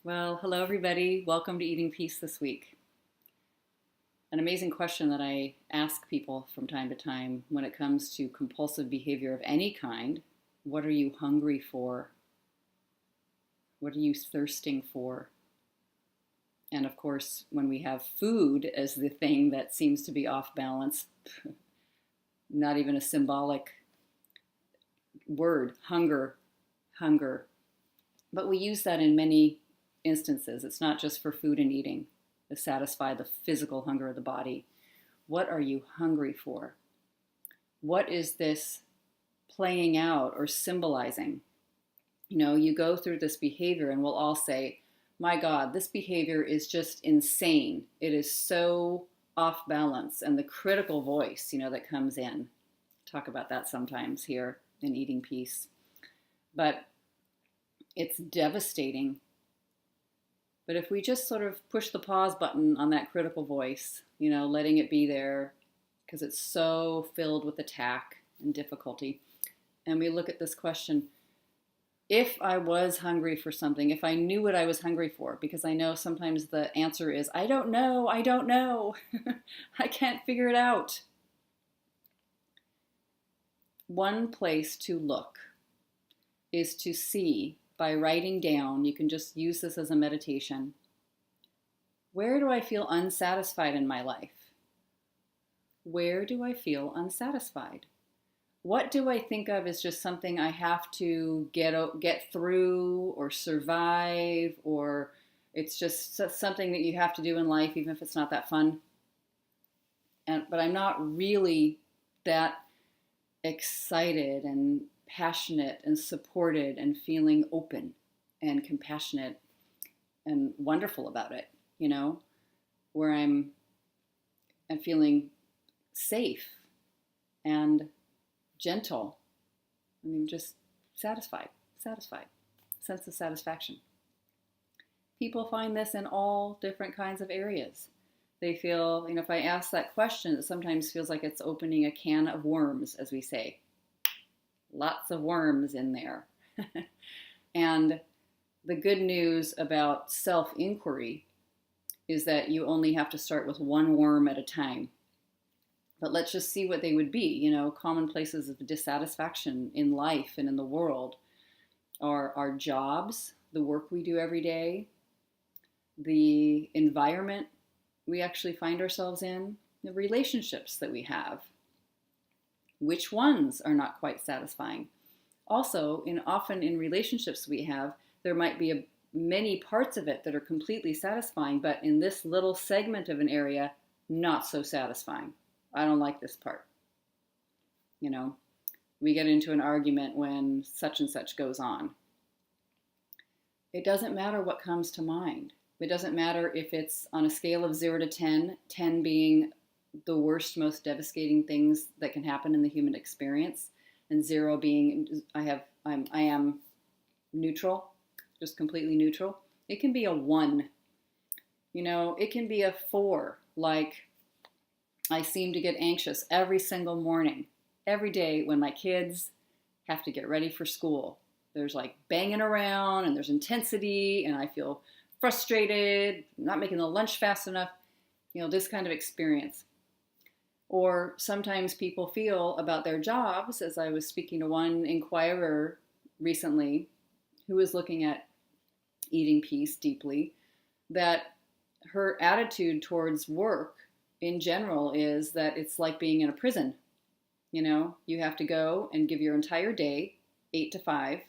Well, hello everybody. Welcome to Eating Peace this week. An amazing question that I ask people from time to time when it comes to compulsive behavior of any kind. What are you hungry for? What are you thirsting for? And of course, when we have food as the thing that seems to be off balance, not even a symbolic word, hunger, hunger. But we use that in many instances. It's not just for food and eating to satisfy the physical hunger of the body. What are you hungry for? What is this playing out or symbolizing? You go through this behavior and we'll all say, my God, this behavior is just insane. It is so off balance. And the critical voice, that comes in. Talk about that sometimes here in Eating Peace. But it's devastating. But if we just sort of push the pause button on that critical voice, letting it be there because it's so filled with attack and difficulty, and we look at this question, if I was hungry for something, if I knew what I was hungry for, because I know sometimes the answer is, I don't know, I I can't figure it out. One place to look is to see by writing down, you can just use this as a meditation. Where do I feel unsatisfied in my life? Where do I feel unsatisfied? What do I think of as just something I have to get through or survive, or it's just something that you have to do in life, even if it's not that fun? But I'm not really that excited and passionate and supported and feeling open and compassionate and wonderful about it, where I'm feeling safe and gentle. Just satisfied, sense of satisfaction. People find this in all different kinds of areas. They feel, if I ask that question, it sometimes feels like it's opening a can of worms, as we say. Lots of worms in there. And the good news about self-inquiry is that you only have to start with one worm at a time. But let's just see what they would be. Common places of dissatisfaction in life and in the world are our jobs, the work we do every day, the environment we actually find ourselves in, the relationships that we have. Which ones are not quite satisfying? Also, often in relationships we have, there might be many parts of it that are completely satisfying, but in this little segment of an area, not so satisfying. I don't like this part. We get into an argument when such and such goes on. It doesn't matter what comes to mind. It doesn't matter if it's on a scale of 0 to 10, 10 being the worst, most devastating things that can happen in the human experience, and 0 being I am neutral, just completely neutral. It can be a 1. It can be a 4, like I seem to get anxious every single morning, every day when my kids have to get ready for school. There's like banging around and there's intensity and I feel frustrated, not making the lunch fast enough, this kind of experience. Or sometimes people feel about their jobs, as I was speaking to one inquirer recently who was looking at Eating Peace deeply, that her attitude towards work in general is that it's like being in a prison. You have to go and give your entire day, 8 to 5,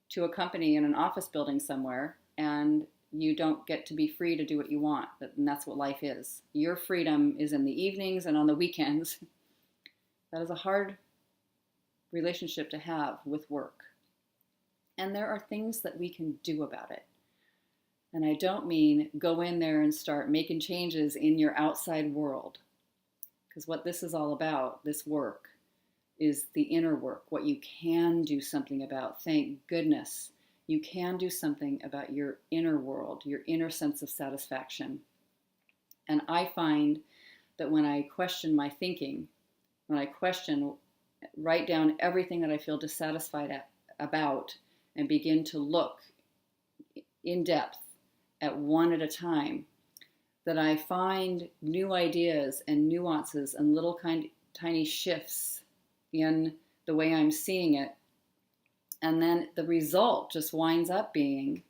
to a company in an office building somewhere, and you don't get to be free to do what you want. And that's what life is. Your freedom is in the evenings and on the weekends. That is a hard relationship to have with work. And there are things that we can do about it. And I don't mean go in there and start making changes in your outside world. Because what this is all about, this work, is the inner work, what you can do something about. Thank goodness you can do something about your inner world, your inner sense of satisfaction. And I find that when I question my thinking, when I write down everything that I feel dissatisfied about and begin to look in depth at one at a time, that I find new ideas and nuances and little tiny shifts in the way I'm seeing it. And then the result just winds up being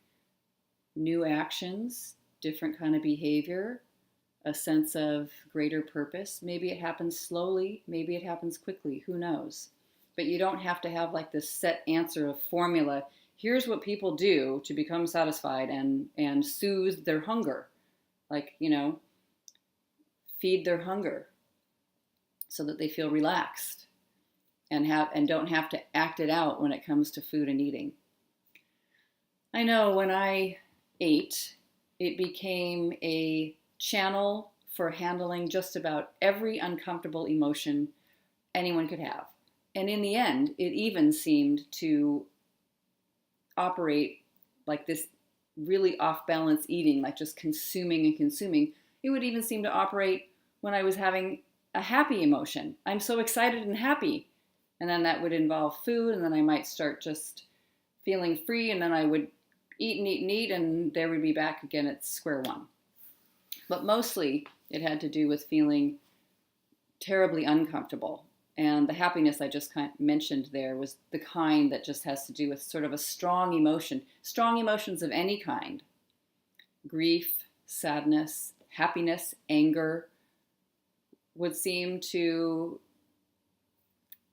new actions, different kind of behavior, a sense of greater purpose. Maybe it happens slowly, maybe it happens quickly, who knows? But you don't have to have like this set answer of formula. Here's what people do to become satisfied and soothe their hunger. Like, feed their hunger so that they feel relaxed and don't have to act it out when it comes to food and eating. I know when I ate, it became a channel for handling just about every uncomfortable emotion anyone could have. And in the end, it even seemed to operate like this really off-balance eating, like just consuming and consuming. It would even seem to operate when I was having a happy emotion. I'm so excited and happy. And then that would involve food, and then I might start just feeling free, and then I would eat and eat and eat, and there we'd be back again at square one. But mostly it had to do with feeling terribly uncomfortable. And the happiness I just mentioned there was the kind that just has to do with sort of a strong emotion, strong emotions of any kind. Grief, sadness, happiness, anger would seem to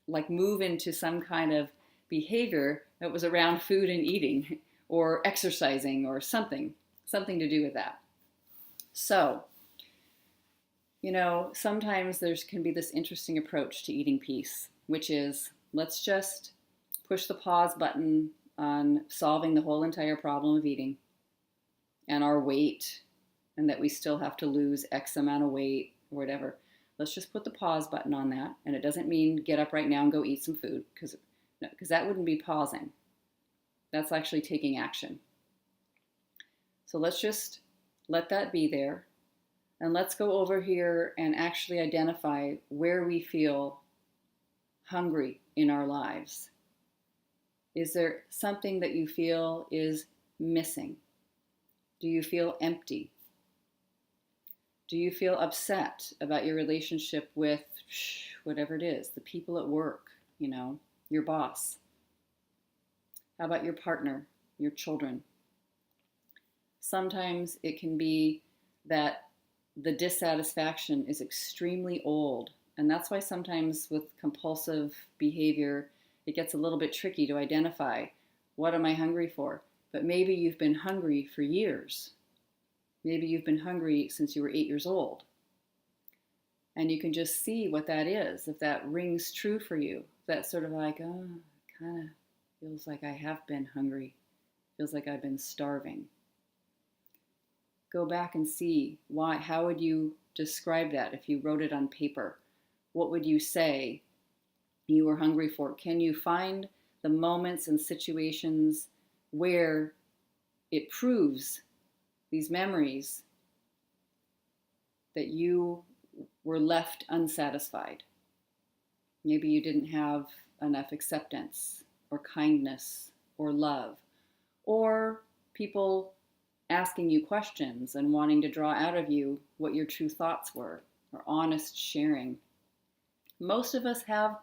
like move into some kind of behavior that was around food and eating or exercising or something to do with that. So, sometimes there can be this interesting approach to eating peace, which is let's just push the pause button on solving the whole entire problem of eating and our weight, and that we still have to lose X amount of weight or whatever. Let's just put the pause button on that. And it doesn't mean get up right now and go eat some food, because that wouldn't be pausing. That's actually taking action. So let's just let that be there. And let's go over here and actually identify where we feel hungry in our lives. Is there something that you feel is missing? Do you feel empty? Do you feel upset about your relationship with whatever it is, the people at work, your boss? How about your partner, your children? Sometimes it can be that the dissatisfaction is extremely old. And that's why sometimes with compulsive behavior, it gets a little bit tricky to identify, what am I hungry for? But maybe you've been hungry for years. Maybe you've been hungry since you were 8 years old. And you can just see what that is, if that rings true for you. That's sort of like, oh, kind of feels like I have been hungry. Feels like I've been starving. Go back and see why. How would you describe that if you wrote it on paper? What would you say you were hungry for? Can you find the moments and situations where it proves these memories that you were left unsatisfied? Maybe you didn't have enough acceptance or kindness or love, or people asking you questions and wanting to draw out of you what your true thoughts were, or honest sharing. Most of us have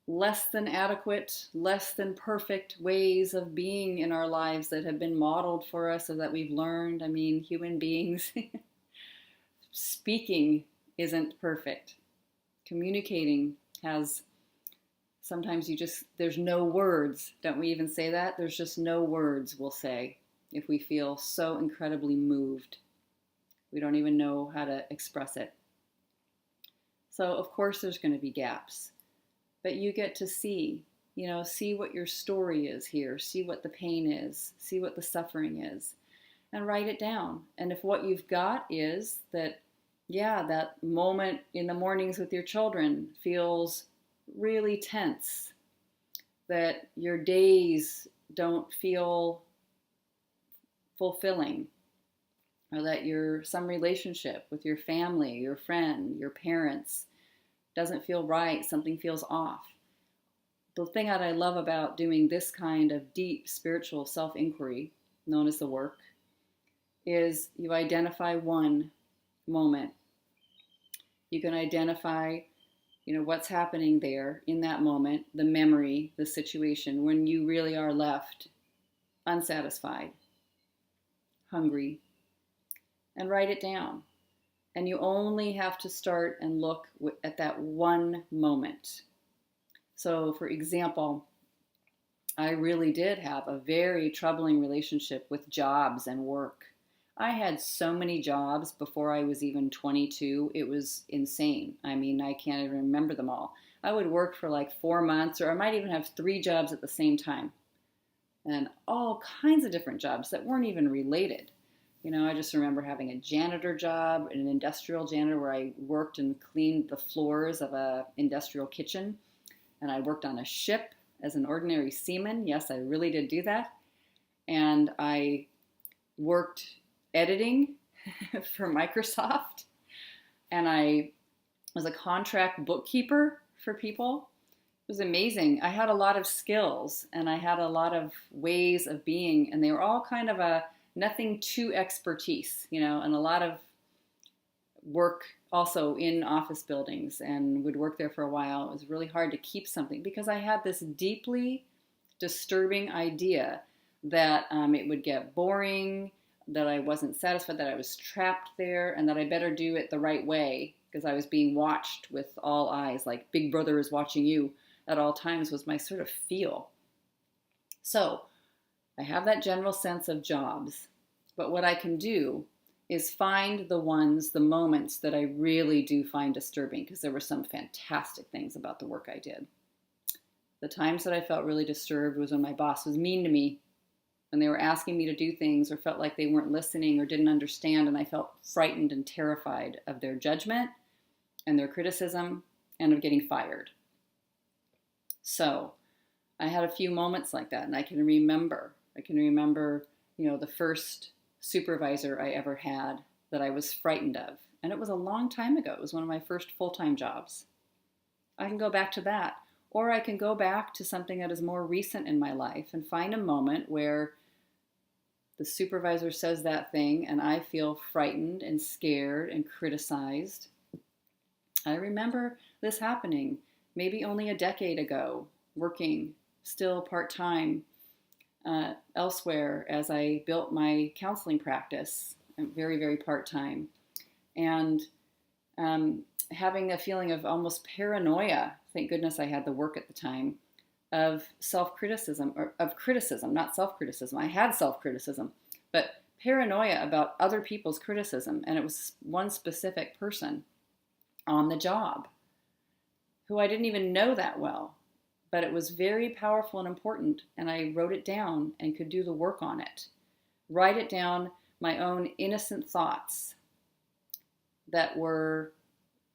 less than adequate, less than perfect ways of being in our lives that have been modeled for us or that we've learned. I mean, human beings, speaking isn't perfect. Communicating sometimes there's no words. Don't we even say that? There's just no words we'll say if we feel so incredibly moved. We don't even know how to express it. So of course there's going to be gaps. But you get to see what your story is here, see what the pain is, see what the suffering is, and write it down. And if what you've got is that moment in the mornings with your children feels really tense, that your days don't feel fulfilling, or that some relationship with your family, your friend, your parents doesn't feel right, something feels off. The thing that I love about doing this kind of deep spiritual self-inquiry, known as the work, is you identify one moment. You can identify, what's happening there in that moment, the memory, the situation, when you really are left unsatisfied, hungry, and write it down. And you only have to start and look at that one moment. So, for example, I really did have a very troubling relationship with jobs and work. I had so many jobs before I was even 22. It was insane. I mean, I can't even remember them all. I would work for like 4 months, or I might even have 3 jobs at the same time, and all kinds of different jobs that weren't even related. I just remember having a janitor job, an industrial janitor, where I worked and cleaned the floors of an industrial kitchen. And I worked on a ship as an ordinary seaman. Yes, I really did do that. And I worked editing for Microsoft. And I was a contract bookkeeper for people. It was amazing. I had a lot of skills and I had a lot of ways of being, and they were all kind of nothing too expertise, and a lot of work also in office buildings, and would work there for a while. It was really hard to keep something because I had this deeply disturbing idea that it would get boring, that I wasn't satisfied, that I was trapped there, and that I better do it the right way because I was being watched with all eyes, like Big Brother is watching you at all times, was my sort of feel. So I have that general sense of jobs, but what I can do is find the moments that I really do find disturbing, because there were some fantastic things about the work I did. The times that I felt really disturbed was when my boss was mean to me, when they were asking me to do things or felt like they weren't listening or didn't understand, and I felt frightened and terrified of their judgment and their criticism and of getting fired. So I had a few moments like that, and I can remember, the first supervisor I ever had that I was frightened of. And it was a long time ago. It was one of my first full-time jobs. I can go back to that. Or I can go back to something that is more recent in my life and find a moment where the supervisor says that thing and I feel frightened and scared and criticized. I remember this happening maybe only a decade ago, working still part-time elsewhere as I built my counseling practice, very, very part-time, and having a feeling of almost paranoia. Thank goodness I had the work at the time, of self-criticism, or of criticism, not self-criticism. I had self-criticism, but paranoia about other people's criticism, and it was one specific person on the job who I didn't even know that well. But it was very powerful and important, and I wrote it down and could do the work on it. Write it down, my own innocent thoughts that were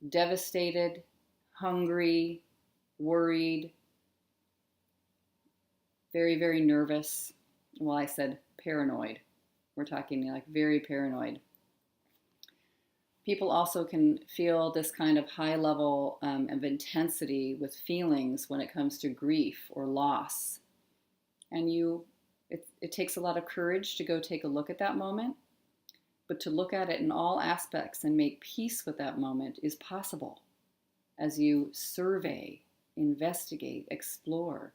devastated, hungry, worried, very, very nervous. Well, I said paranoid. We're talking like very paranoid. People also can feel this kind of high level of intensity with feelings when it comes to grief or loss. And it takes a lot of courage to go take a look at that moment, but to look at it in all aspects and make peace with that moment is possible as you survey, investigate, explore,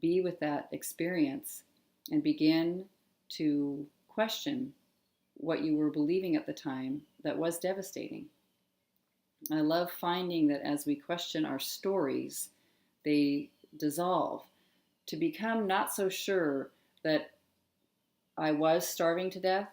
be with that experience, and begin to question what you were believing at the time that was devastating. I love finding that as we question our stories, they dissolve to become not so sure that I was starving to death.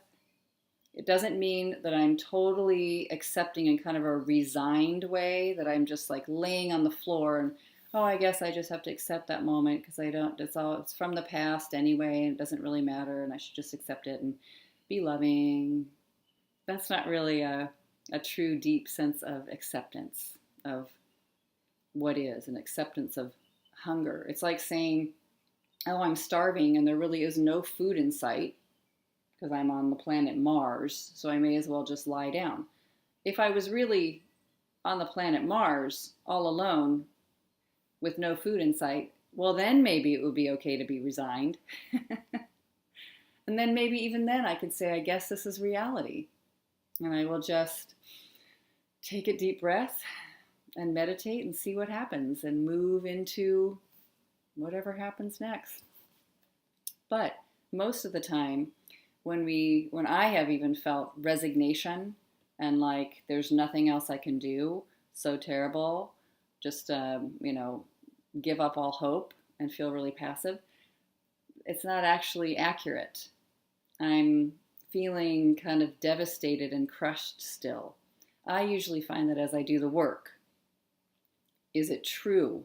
It doesn't mean that I'm totally accepting in kind of a resigned way, that I'm just like laying on the floor and, oh, I guess I just have to accept that moment because it's from the past anyway, and it doesn't really matter, and I should just accept it and be loving. That's not really a true deep sense of acceptance of what is, an acceptance of hunger. It's like saying, oh, I'm starving and there really is no food in sight because I'm on the planet Mars, so I may as well just lie down. If I was really on the planet Mars all alone with no food in sight, well, then maybe it would be okay to be resigned. And then maybe even then I could say, I guess this is reality. And I will just take a deep breath and meditate and see what happens and move into whatever happens next. But most of the time, when I have even felt resignation and like there's nothing else I can do, so terrible, just give up all hope and feel really passive, it's not actually accurate. I'm feeling kind of devastated and crushed still. I usually find that as I do the work, is it true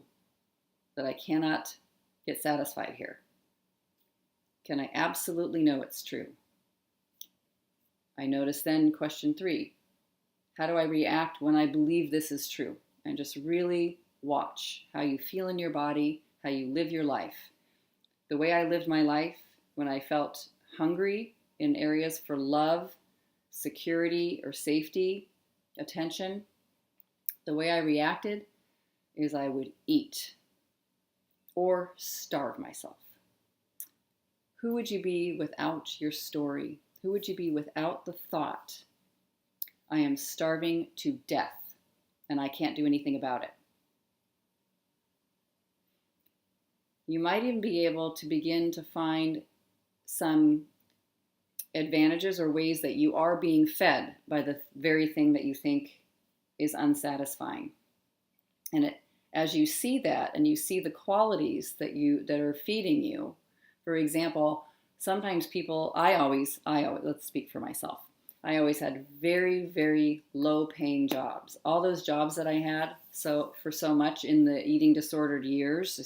that I cannot get satisfied here? Can I absolutely know it's true? I notice then question 3, how do I react when I believe this is true? And just really watch how you feel in your body, how you live your life. The way I lived my life when I felt hungry in areas for love, security, or safety, attention, the way I reacted is I would eat or starve myself. Who would you be without your story? Who would you be without the thought, I am starving to death and I can't do anything about it? You might even be able to begin to find some advantages or ways that you are being fed by the very thing that you think is unsatisfying. And as you see that and you see the qualities that are feeding you, for example, sometimes people, I always, let's speak for myself. I always had very, very low paying jobs. All those jobs that I had, for so much in the eating disordered years,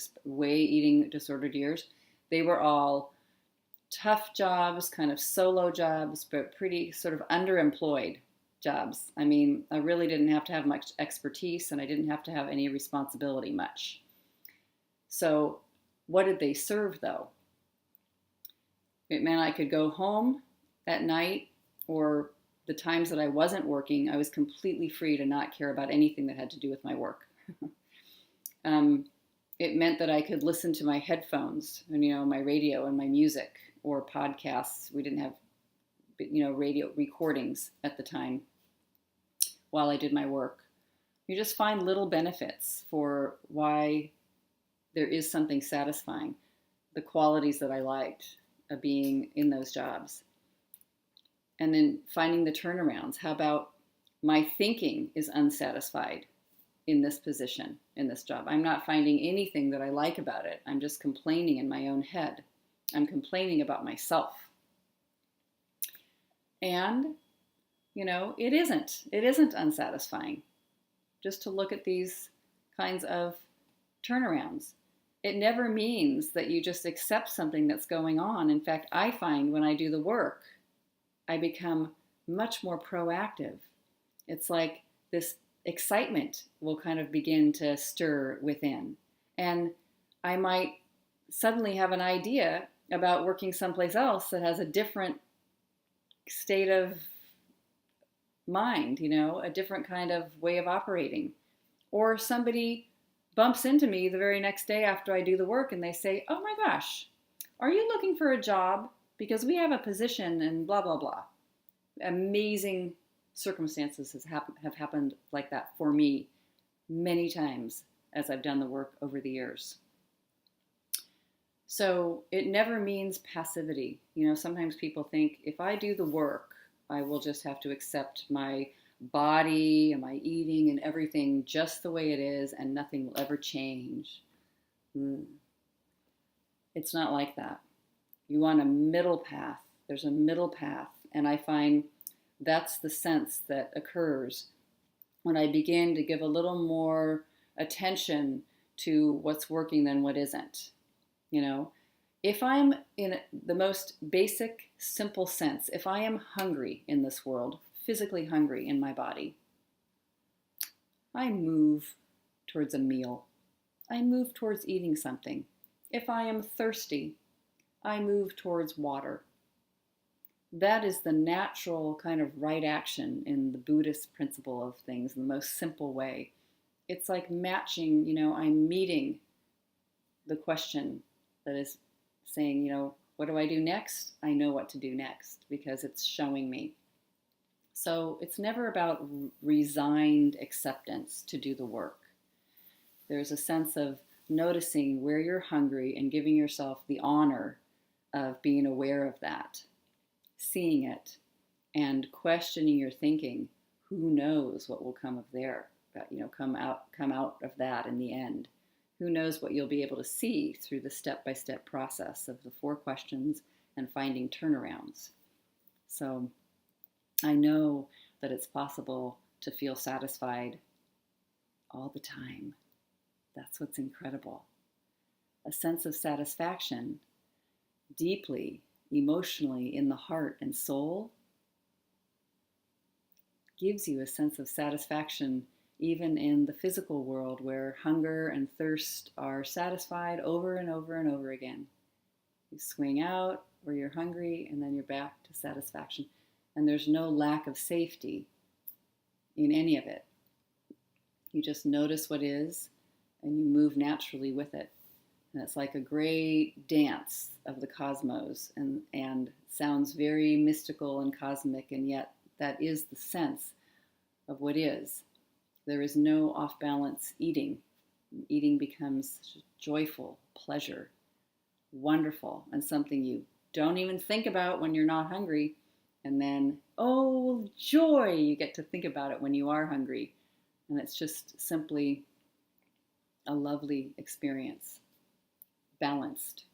they were all tough jobs, kind of solo jobs, but pretty sort of underemployed jobs. I mean, I really didn't have to have much expertise and I didn't have to have any responsibility much. So what did they serve though? It meant I could go home at night, or the times that I wasn't working, I was completely free to not care about anything that had to do with my work. It meant that I could listen to my headphones and, my radio and my music or podcasts. We didn't have, radio recordings at the time while I did my work. You just find little benefits for why there is something satisfying, the qualities that I liked of being in those jobs. And then finding the turnarounds. How about my thinking is unsatisfied in this position, in this job? I'm not finding anything that I like about it. I'm just complaining in my own head. I'm complaining about myself. And, it isn't unsatisfying just to look at these kinds of turnarounds. It never means that you just accept something that's going on. In fact, I find when I do the work, I become much more proactive. It's like this excitement will kind of begin to stir within. And I might suddenly have an idea about working someplace else that has a different state of mind, a different kind of way of operating. Or somebody bumps into me the very next day after I do the work and they say, oh my gosh, are you looking for a job? Because we have a position and blah, blah, blah. Amazing circumstances have happened like that for me many times as I've done the work over the years. So it never means passivity. Sometimes people think if I do the work, I will just have to accept my body and my eating and everything just the way it is and nothing will ever change. It's not like that. You want a middle path. There's a middle path. And I find that's the sense that occurs when I begin to give a little more attention to what's working than what isn't. If I'm in the most basic, simple sense, if I am hungry in this world, physically hungry in my body, I move towards a meal. I move towards eating something. If I am thirsty, I move towards water. That is the natural kind of right action in the Buddhist principle of things, in the most simple way. It's like I'm meeting the question that is saying, What do I do next? I know what to do next because it's showing me. So it's never about resigned acceptance to do the work. There's a sense of noticing where you're hungry and giving yourself the honor of being aware of that, seeing it, and questioning your thinking. Who knows what will come of there? Come out of that in the end. Who knows what you'll be able to see through the step-by-step process of the 4 questions and finding turnarounds. So I know that it's possible to feel satisfied all the time. That's what's incredible. A sense of satisfaction deeply, emotionally, in the heart and soul gives you a sense of satisfaction even in the physical world where hunger and thirst are satisfied over and over and over again. You swing out where you're hungry and then you're back to satisfaction. And there's no lack of safety in any of it. You just notice what is and you move naturally with it. And it's like a great dance of the cosmos and sounds very mystical and cosmic, and yet that is the sense of what is. There is no off-balance eating. Eating becomes joyful, pleasure, wonderful, and something you don't even think about when you're not hungry. And then, oh, joy, you get to think about it when you are hungry. And it's just simply a lovely experience. Balanced,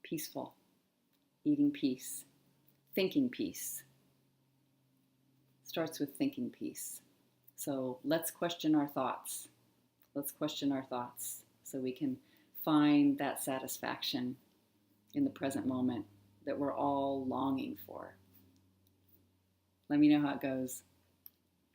peaceful, eating peace, thinking peace. Starts with thinking peace. So let's question our thoughts. Let's question our thoughts so we can find that satisfaction in the present moment that we're all longing for. Let me know how it goes.